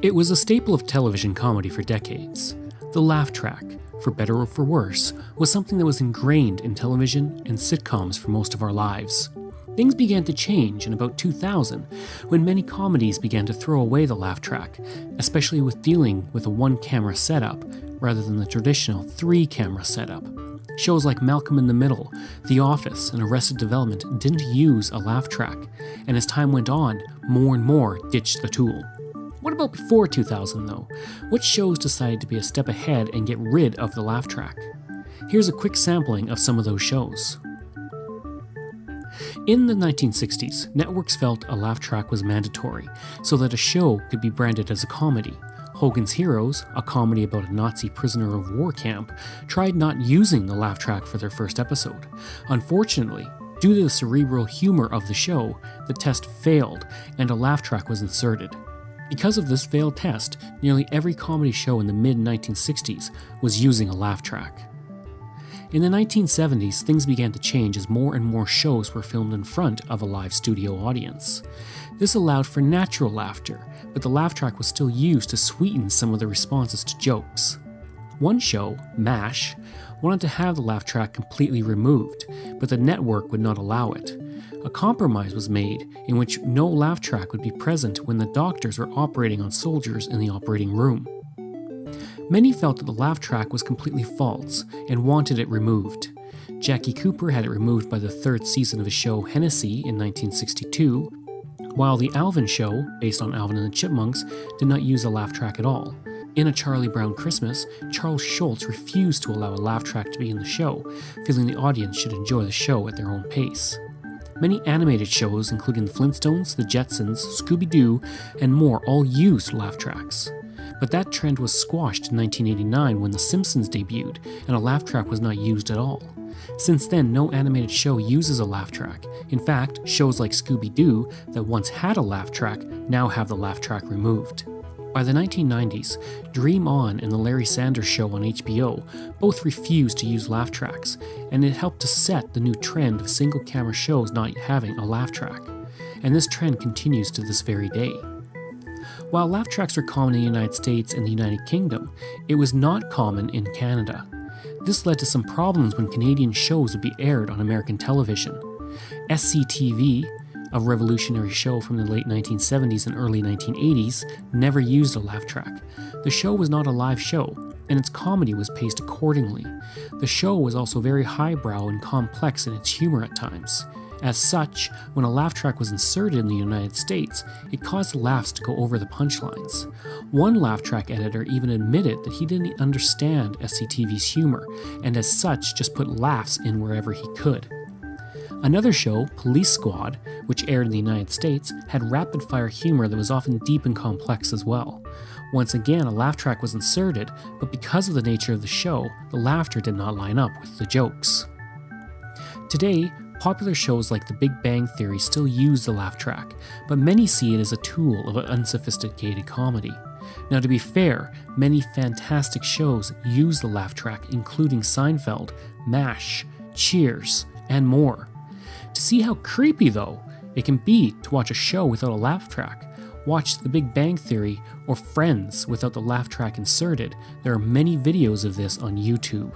It was a staple of television comedy for decades. The laugh track, for better or for worse, was something that was ingrained in television and sitcoms for most of our lives. Things began to change in about 2000 when many comedies began to throw away the laugh track, especially with dealing with a one-camera setup rather than the traditional three-camera setup. Shows like Malcolm in the Middle, The Office, and Arrested Development didn't use a laugh track, and as time went on, more and more ditched the tool. What about before 2000 though? What shows decided to be a step ahead and get rid of the laugh track? Here's a quick sampling of some of those shows. In the 1960s, networks felt a laugh track was mandatory so that a show could be branded as a comedy. Hogan's Heroes, a comedy about a Nazi prisoner of war camp, tried not using the laugh track for their first episode. Unfortunately, due to the cerebral humor of the show, the test failed and a laugh track was inserted. Because of this failed test, nearly every comedy show in the mid-1960s was using a laugh track. In the 1970s, things began to change as more and more shows were filmed in front of a live studio audience. This allowed for natural laughter, but the laugh track was still used to sweeten some of the responses to jokes. One show, MASH, wanted to have the laugh track completely removed, but the network would not allow it. A compromise was made in which no laugh track would be present when the doctors were operating on soldiers in the operating room. Many felt that the laugh track was completely false and wanted it removed. Jackie Cooper had it removed by the third season of his show Hennessy in 1962, while The Alvin Show, based on Alvin and the Chipmunks, did not use a laugh track at all. In A Charlie Brown Christmas, Charles Schulz refused to allow a laugh track to be in the show, feeling the audience should enjoy the show at their own pace. Many animated shows, including The Flintstones, The Jetsons, Scooby-Doo, and more, all used laugh tracks. But that trend was squashed in 1989 when The Simpsons debuted, and a laugh track was not used at all. Since then, no animated show uses a laugh track. In fact, shows like Scooby-Doo that once had a laugh track now have the laugh track removed. By the 1990s, Dream On and The Larry Sanders Show on HBO both refused to use laugh tracks, and it helped to set the new trend of single-camera shows not having a laugh track. And this trend continues to this very day. While laugh tracks were common in the United States and the United Kingdom, it was not common in Canada. This led to some problems when Canadian shows would be aired on American television. SCTV, a revolutionary show from the late 1970s and early 1980s, never used a laugh track. The show was not a live show, and its comedy was paced accordingly. The show was also very highbrow and complex in its humor at times. As such, when a laugh track was inserted in the United States, it caused laughs to go over the punchlines. One laugh track editor even admitted that he didn't understand SCTV's humor, and as such just put laughs in wherever he could. Another show, Police Squad, which aired in the United States, had rapid-fire humor that was often deep and complex as well. Once again, a laugh track was inserted, but because of the nature of the show, the laughter did not line up with the jokes. Today, popular shows like The Big Bang Theory still use the laugh track, but many see it as a tool of an unsophisticated comedy. Now, to be fair, many fantastic shows use the laugh track, including Seinfeld, MASH, Cheers, and more. To see how creepy, though, it can be to watch a show without a laugh track, watch The Big Bang Theory or Friends without the laugh track inserted, there are many videos of this on YouTube.